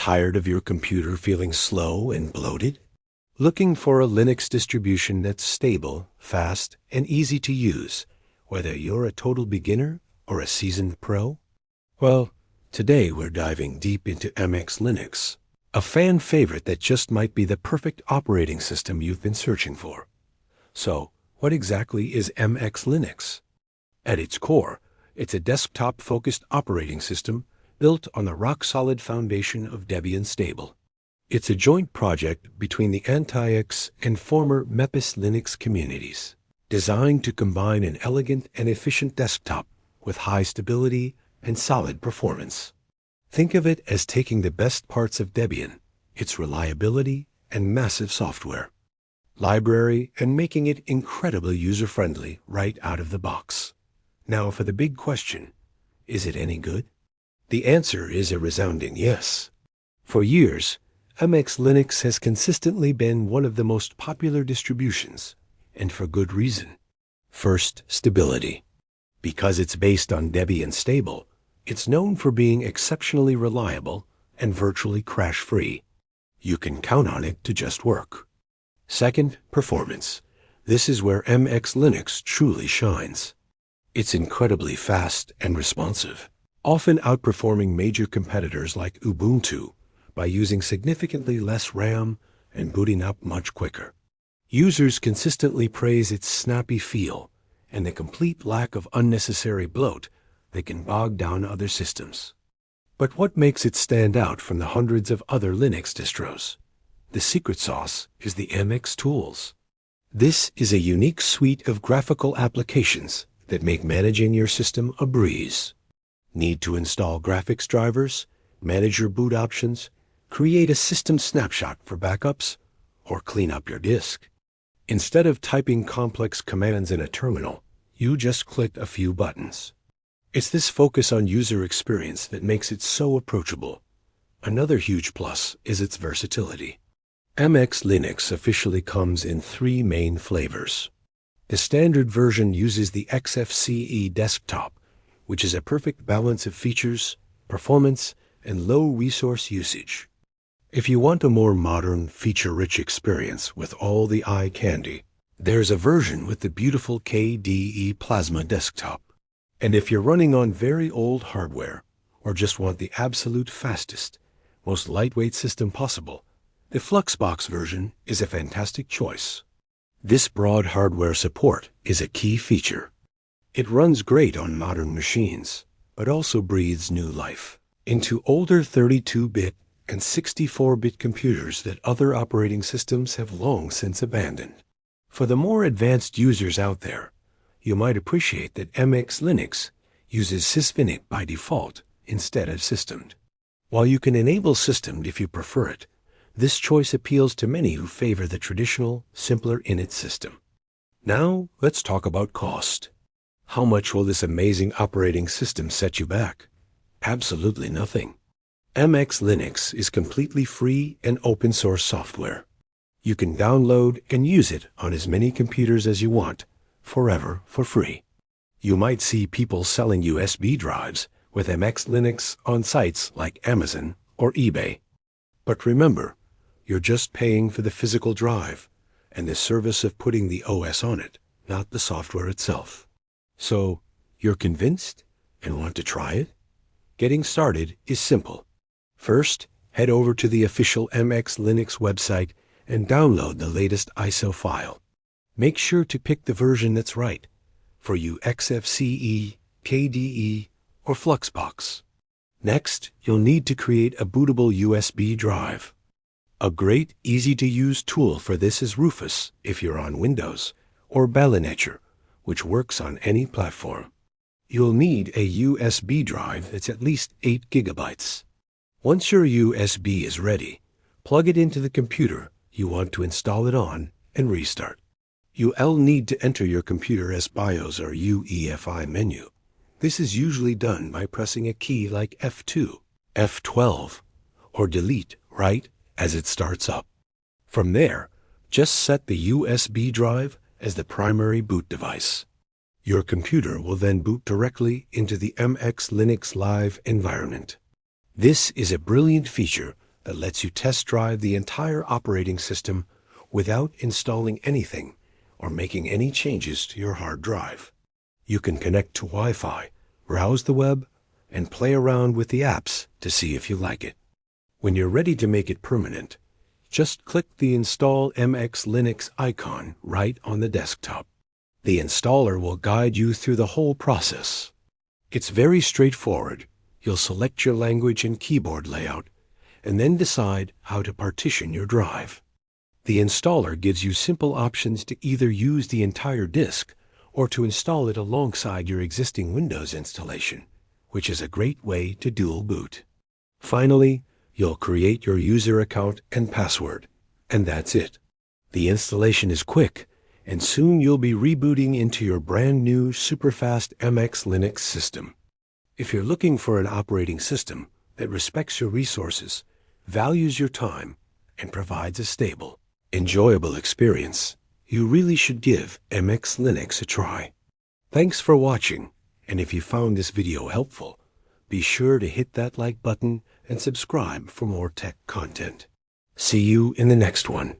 Tired of your computer feeling slow and bloated? Looking for a Linux distribution that's stable, fast, and easy to use, whether you're a total beginner or a seasoned pro? Well, today we're diving deep into MX Linux, a fan favorite that just might be the perfect operating system you've been searching for. So, what exactly is MX Linux? At its core, it's a desktop-focused operating system built on the rock-solid foundation of Debian Stable. It's a joint project between the Anti-X and former Mepis Linux communities, designed to combine an elegant and efficient desktop with high stability and solid performance. Think of it as taking the best parts of Debian, its reliability and massive software library, and making it incredibly user-friendly right out of the box. Now for the big question, is it any good? The answer is a resounding yes. For years, MX Linux has consistently been one of the most popular distributions, and for good reason. First, stability. Because it's based on Debian Stable, it's known for being exceptionally reliable and virtually crash-free. You can count on it to just work. Second, performance. This is where MX Linux truly shines. It's incredibly fast and responsive, often outperforming major competitors like Ubuntu by using significantly less RAM and booting up much quicker. Users consistently praise its snappy feel and the complete lack of unnecessary bloat that can bog down other systems. But what makes it stand out from the hundreds of other Linux distros? The secret sauce is the MX tools. This is a unique suite of graphical applications that make managing your system a breeze. Need to install graphics drivers, manage your boot options, create a system snapshot for backups, or clean up your disk? Instead of typing complex commands in a terminal, you just click a few buttons. It's this focus on user experience that makes it so approachable. Another huge plus is its versatility. MX Linux officially comes in 3 main flavors. The standard version uses the XFCE desktop, which is a perfect balance of features, performance, and low resource usage. If you want a more modern, feature-rich experience with all the eye candy, there's a version with the beautiful KDE Plasma desktop. And if you're running on very old hardware, or just want the absolute fastest, most lightweight system possible, the Fluxbox version is a fantastic choice. This broad hardware support is a key feature. It runs great on modern machines, but also breathes new life into older 32-bit and 64-bit computers that other operating systems have long since abandoned. For the more advanced users out there, you might appreciate that MX Linux uses Sysvinit by default instead of systemed. While you can enable systemed if you prefer it, this choice appeals to many who favor the traditional, simpler init system. Now, let's talk about cost. How much will this amazing operating system set you back? Absolutely nothing. MX Linux is completely free and open source software. You can download and use it on as many computers as you want, forever for free. You might see people selling USB drives with MX Linux on sites like Amazon or eBay. But remember, you're just paying for the physical drive and the service of putting the OS on it, not the software itself. So, you're convinced and want to try it? Getting started is simple. First, head over to the official MX Linux website and download the latest ISO file. Make sure to pick the version that's right for you XFCE, KDE, or Fluxbox. Next, you'll need to create a bootable USB drive. A great, easy-to-use tool for this is Rufus if you're on Windows, or Balinature, which works on any platform. You'll need a USB drive that's at least 8 gigabytes. Once your USB is ready, plug it into the computer you want to install it on and restart. You'll need to enter your computer as BIOS or UEFI menu. This is usually done by pressing a key like F2, F12, or delete right as it starts up. From there, just set the USB drive as the primary boot device. Your computer will then boot directly into the MX Linux Live environment. This is a brilliant feature that lets you test drive the entire operating system without installing anything or making any changes to your hard drive. You can connect to Wi-Fi, browse the web, and play around with the apps to see if you like it. When you're ready to make it permanent, just click the Install MX Linux icon right on the desktop. The installer will guide you through the whole process. It's very straightforward. You'll select your language and keyboard layout, and then decide how to partition your drive. The installer gives you simple options to either use the entire disk or to install it alongside your existing Windows installation, which is a great way to dual boot. Finally, you'll create your user account and password, and that's it. The installation is quick, and soon you'll be rebooting into your brand new superfast MX Linux system. If you're looking for an operating system that respects your resources, values your time, and provides a stable, enjoyable experience, you really should give MX Linux a try. Thanks for watching, and if you found this video helpful, be sure to hit that like button and subscribe for more tech content. See you in the next one.